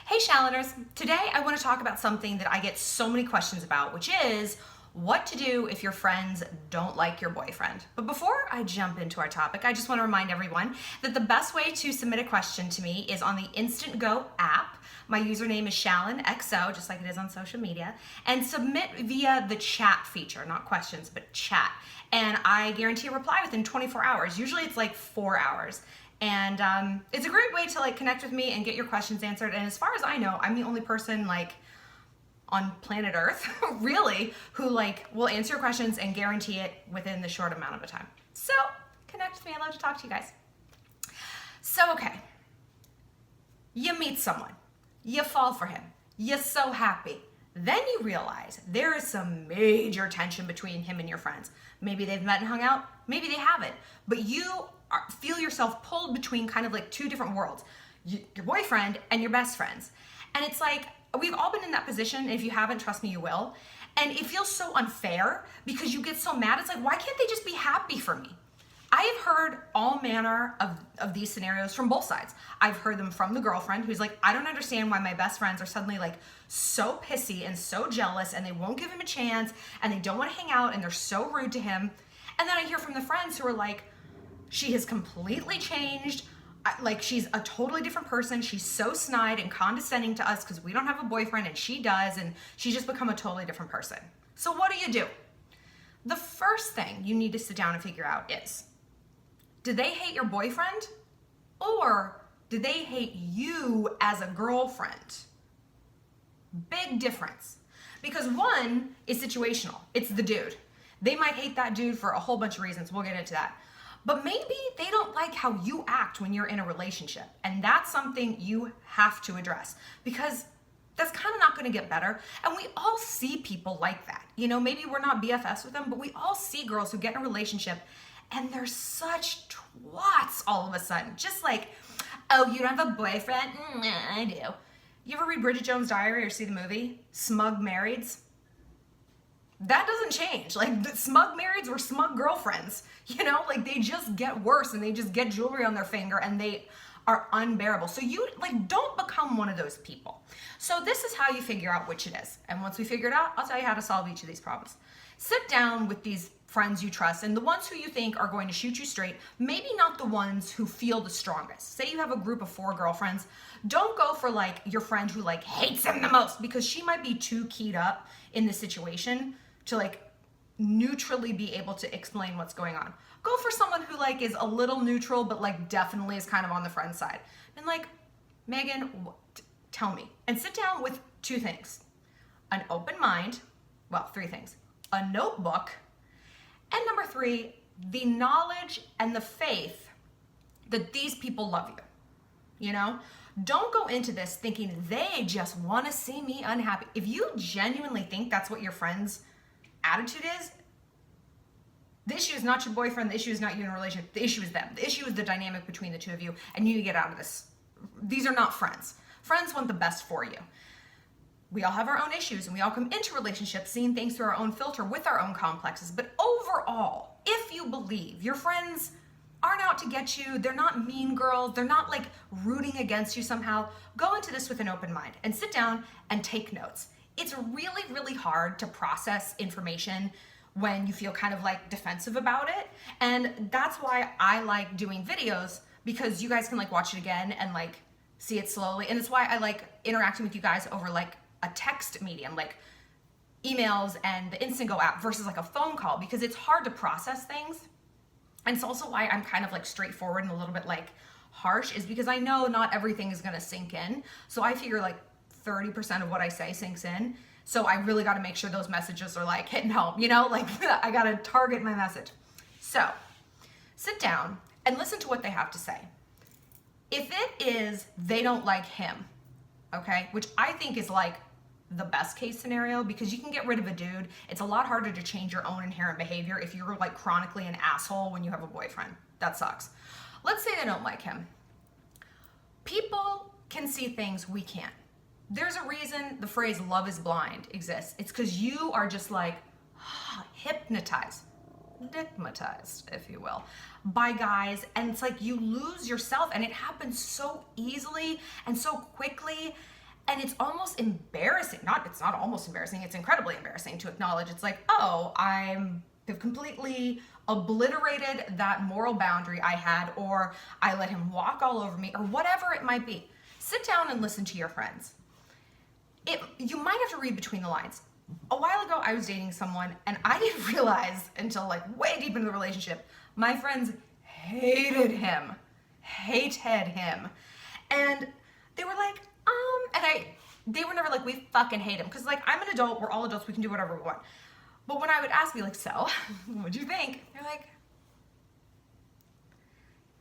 Hey Shalloners, today I want to talk about something that I get so many questions about, which is what to do if your friends don't like your boyfriend. But before I jump into our topic, I just want to remind everyone that the best way to submit a question to me is on the Instant Go app. My username is ShallonXO, just like it is on social media, and submit via the chat feature, not questions, but chat. And I guarantee a reply within 24 hours. Usually it's like 4 hours. And it's a great way to like connect with me and get your questions answered. And as far as I know, I'm the only person like on planet Earth, really, who like will answer your questions and guarantee it within the short amount of a time. So connect with me. I'd love to talk to you guys. So, okay, you meet someone, you fall for him, you're so happy. Then you realize there is some major tension between him and your friends. Maybe they've met and hung out, maybe they haven't, but you feel yourself pulled between kind of like two different worlds, your boyfriend and your best friends. And it's like, we've all been in that position. And if you haven't, trust me, you will. And it feels so unfair because you get so mad. It's like, why can't they just be happy for me? I have heard all manner of these scenarios from both sides. I've heard them from the girlfriend who's like, I don't understand why my best friends are suddenly like so pissy and so jealous and they won't give him a chance and they don't want to hang out and they're so rude to him. And then I hear from the friends who are like, she has completely changed. Like she's a totally different person. She's so snide and condescending to us because we don't have a boyfriend and she does, and she's just become a totally different person. So what do? The first thing you need to sit down and figure out is, do they hate your boyfriend or do they hate you as a girlfriend? Big difference. Because one is situational. It's the dude. They might hate that dude for a whole bunch of reasons. We'll get into that. But maybe they don't like how you act when you're in a relationship. And that's something you have to address because that's kind of not going to get better. And we all see people like that. You know, maybe we're not BFFs with them, but we all see girls who get in a relationship and they're such twats all of a sudden. Just like, oh, you don't have a boyfriend? I do. You ever read Bridget Jones' Diary or see the movie? Smug Marrieds? That doesn't change. Like the smug marrieds were smug girlfriends, you know, like they just get worse and they just get jewelry on their finger and they are unbearable. So you like don't become one of those people. So this is how you figure out which it is. And once we figure it out, I'll tell you how to solve each of these problems. Sit down with these friends you trust and the ones who you think are going to shoot you straight, maybe not the ones who feel the strongest. Say you have a group of 4 girlfriends. Don't go for like your friend who like hates him the most because she might be too keyed up in the situation to like neutrally be able to explain what's going on. Go for someone who like is a little neutral, but like definitely is kind of on the friend side. And like, Megan, tell me. And sit down with 2 things. An open mind, well, 3 things. A notebook, and number 3, the knowledge and the faith that these people love you. You know? Don't go into this thinking they just want to see me unhappy. If you genuinely think that's what your friends' attitude is, the issue is not your boyfriend, the issue is not you in a relationship, the issue is them. The issue is the dynamic between the 2 of you, and you need to get out of this. These are not friends. Friends want the best for you. We all have our own issues, and we all come into relationships seeing things through our own filter with our own complexes. But overall, if you believe your friends aren't out to get you, they're not mean girls, they're not like rooting against you somehow, go into this with an open mind and sit down and take notes. It's really, really hard to process information when you feel kind of like defensive about it. And that's why I like doing videos, because you guys can like watch it again and like see it slowly. And it's why I like interacting with you guys over like a text medium, like emails and the Instant Go app versus like a phone call, because it's hard to process things. And it's also why I'm kind of like straightforward and a little bit like harsh, is because I know not everything is gonna sink in. So I figure like 30% of what I say sinks in. So I really got to make sure those messages are like hitting home, you know, like I got to target my message. So sit down and listen to what they have to say. If it is they don't like him, okay, which I think is like the best case scenario, because you can get rid of a dude. It's a lot harder to change your own inherent behavior if you're like chronically an asshole when you have a boyfriend. That sucks. Let's say they don't like him. People can see things we can't. There's a reason the phrase love is blind exists. It's because you are just like hypnotized, dickmatized, if you will, by guys. And it's like you lose yourself, and it happens so easily and so quickly. And it's almost embarrassing. It's not almost embarrassing, it's incredibly embarrassing to acknowledge. It's like, oh, have completely obliterated that moral boundary I had, or I let him walk all over me, or whatever it might be. Sit down and listen to your friends. You might have to read between the lines. A while ago, I was dating someone, and I didn't realize until like way deep into the relationship, my friends hated him. And they were like, they were never like, we fucking hate him. Because like, I'm an adult, we're all adults, we can do whatever we want. But when I would ask, be like, so, what'd you think? They're like,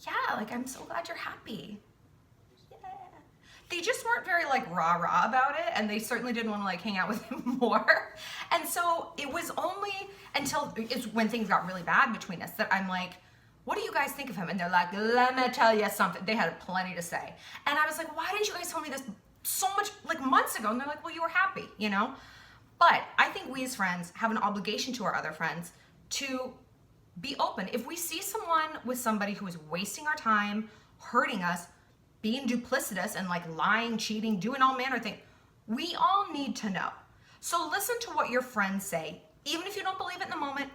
yeah, like, I'm so glad you're happy. Yeah. They just weren't very like rah-rah about it, and they certainly didn't want to like hang out with him more. And so it was only until it's when things got really bad between us that I'm like, what do you guys think of him? And they're like, let me tell you something. They had plenty to say. And I was like, why didn't you guys tell me this so much, like months ago? And they're like, well, you were happy, you know? But I think we as friends have an obligation to our other friends to be open. If we see someone with somebody who is wasting our time, hurting us, being duplicitous and like lying, cheating, doing all manner of things, we all need to know. So listen to what your friends say, even if you don't believe it in the moment,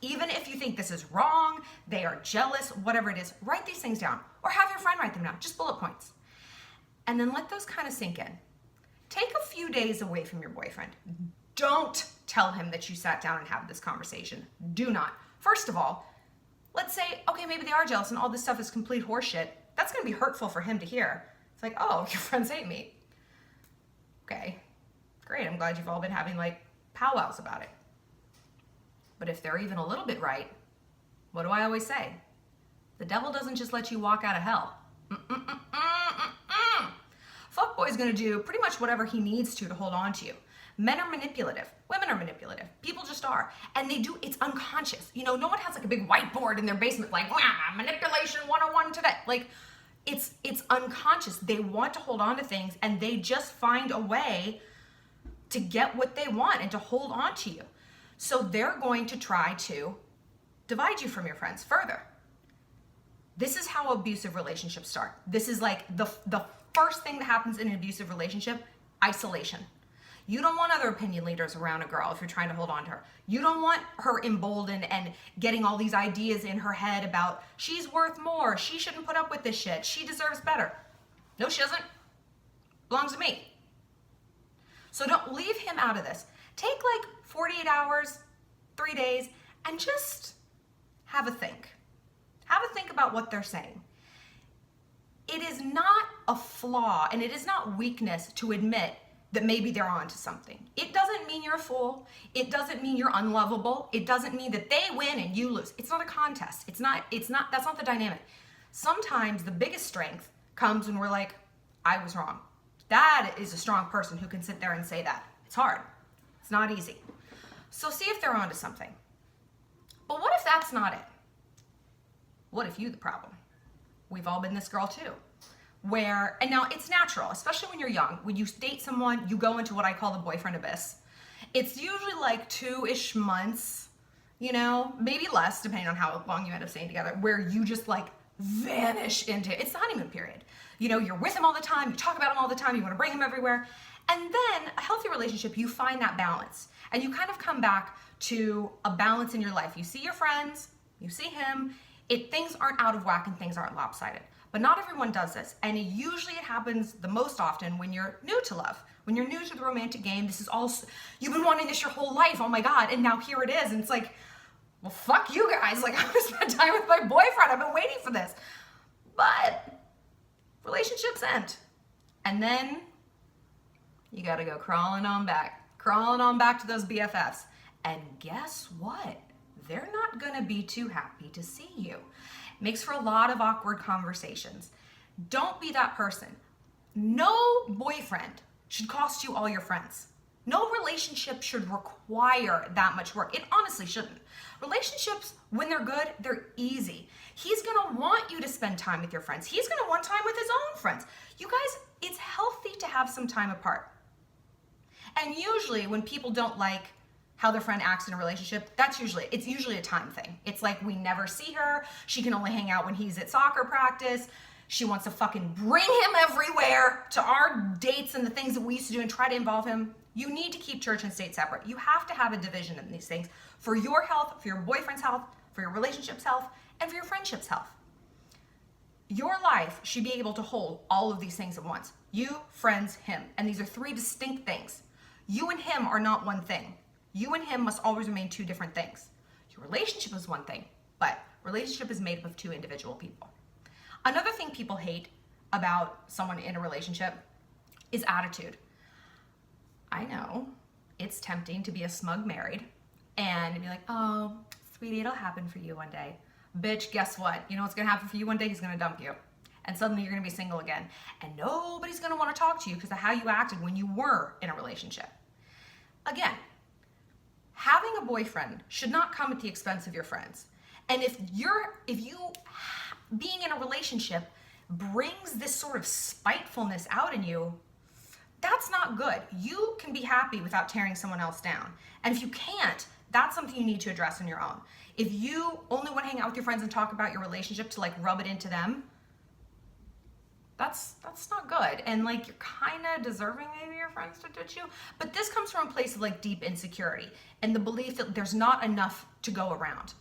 even if you think this is wrong, they are jealous, whatever it is, write these things down or have your friend write them down, just bullet points. And then let those kind of sink in. Take a few days away from your boyfriend. Don't tell him that you sat down and had this conversation. Do not. First of all, let's say, okay, maybe they are jealous and all this stuff is complete horseshit. That's going to be hurtful for him to hear. It's like, oh, your friends hate me. Okay, great. I'm glad you've all been having like powwows about it. But if they're even a little bit right, what do I always say? The devil doesn't just let you walk out of hell. Fuckboy's going to do pretty much whatever he needs to hold on to you. Men are manipulative. Women are manipulative. People just are. And they do, it's unconscious. You know, no one has like a big whiteboard in their basement like, manipulation 101 today. Like, it's unconscious. They want to hold on to things and they just find a way to get what they want and to hold on to you. So they're going to try to divide you from your friends further. This is how abusive relationships start. This is like the first thing that happens in an abusive relationship, isolation. You don't want other opinion leaders around a girl if you're trying to hold on to her. You don't want her emboldened and getting all these ideas in her head about she's worth more, she shouldn't put up with this shit, she deserves better. No, she doesn't. Belongs to me. So don't leave him out of this. Take like 48 hours, 3 days, and just have a think. Have a think about what they're saying. It is not a flaw and it is not weakness to admit that maybe they're onto something. It doesn't mean you're a fool. It doesn't mean you're unlovable. It doesn't mean that they win and you lose. It's not a contest. That's not the dynamic. Sometimes the biggest strength comes when we're like, I was wrong. That is a strong person who can sit there and say that. It's hard. It's not easy. So see if they're onto something. But what if that's not it? What if you're the problem? We've all been this girl too. And now it's natural, especially when you're young. When you date someone, you go into what I call the boyfriend abyss. It's usually like 2-ish months, you know, maybe less, depending on how long you end up staying together, where you just like vanish into it. It's the honeymoon period. You know, you're with him all the time, you talk about him all the time, you want to bring him everywhere. And then a healthy relationship, you find that balance. And you kind of come back to a balance in your life. You see your friends, you see him, things aren't out of whack and things aren't lopsided. But not everyone does this. And usually it happens the most often when you're new to love. When you're new to the romantic game, this is all, you've been wanting this your whole life, oh my God, and now here it is. And it's like, well, fuck you guys. Like, I'm gonna spend time with my boyfriend. I've been waiting for this. But relationships end. And then you gotta go crawling on back to those BFFs. And guess what? They're not gonna be too happy to see you. Makes for a lot of awkward conversations. Don't be that person. No boyfriend should cost you all your friends. No relationship should require that much work. It honestly shouldn't. Relationships, when they're good, they're easy. He's gonna want you to spend time with your friends. He's gonna want time with his own friends. You guys, it's healthy to have some time apart. And usually when people don't like how their friend acts in a relationship, it's usually a time thing. It's like, we never see her. She can only hang out when he's at soccer practice. She wants to fucking bring him everywhere to our dates and the things that we used to do and try to involve him. You need to keep church and state separate. You have to have a division in these things for your health, for your boyfriend's health, for your relationship's health, and for your friendship's health. Your life should be able to hold all of these things at once. You, friends, him. And these are three distinct things. You and him are not one thing. You and him must always remain two different things. Your relationship is one thing, but relationship is made up of two individual people. Another thing people hate about someone in a relationship is attitude. I know it's tempting to be a smug married and be like, oh, sweetie, it'll happen for you one day. Bitch, guess what? You know what's gonna happen for you one day? He's gonna dump you. And suddenly you're gonna be single again. And nobody's gonna wanna talk to you because of how you acted when you were in a relationship. Again, having a boyfriend should not come at the expense of your friends. And if you being in a relationship brings this sort of spitefulness out in you, that's not good. You can be happy without tearing someone else down. And if you can't, that's something you need to address on your own. If you only want to hang out with your friends and talk about your relationship to like rub it into them, that's not good. And like you're kind of deserving maybe your friends to ditch you. But this comes from a place of like deep insecurity and the belief that there's not enough to go around.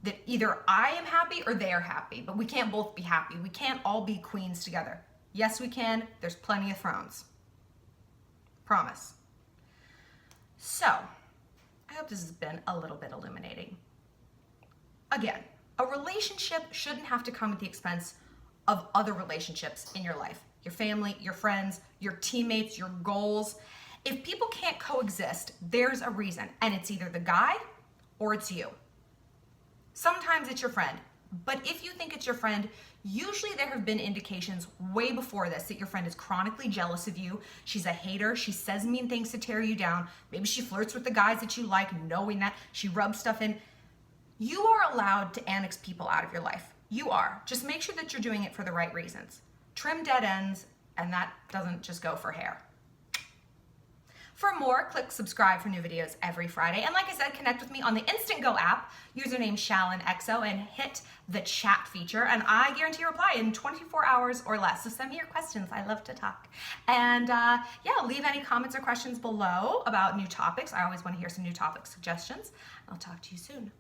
That either I am happy or they are happy, but we can't both be happy. We can't all be queens together. Yes, we can. There's plenty of thrones. Promise. So, I hope this has been a little bit illuminating. Again, a relationship shouldn't have to come at the expense of other relationships in your life. Your family, your friends, your teammates, your goals. If people can't coexist, there's a reason, and it's either the guy or it's you. Sometimes it's your friend, but if you think it's your friend, usually there have been indications way before this that your friend is chronically jealous of you. She's a hater. She says mean things to tear you down. Maybe she flirts with the guys that you like, knowing that. She rubs stuff in. You are allowed to annex people out of your life. You are. Just make sure that you're doing it for the right reasons. Trim dead ends, and that doesn't just go for hair. For more, click subscribe for new videos every Friday. And like I said, connect with me on the Instant Go app, username ShallonXO, and hit the chat feature. And I guarantee a reply in 24 hours or less. So send me your questions. I love to talk. And yeah, leave any comments or questions below about new topics. I always want to hear some new topic suggestions. I'll talk to you soon.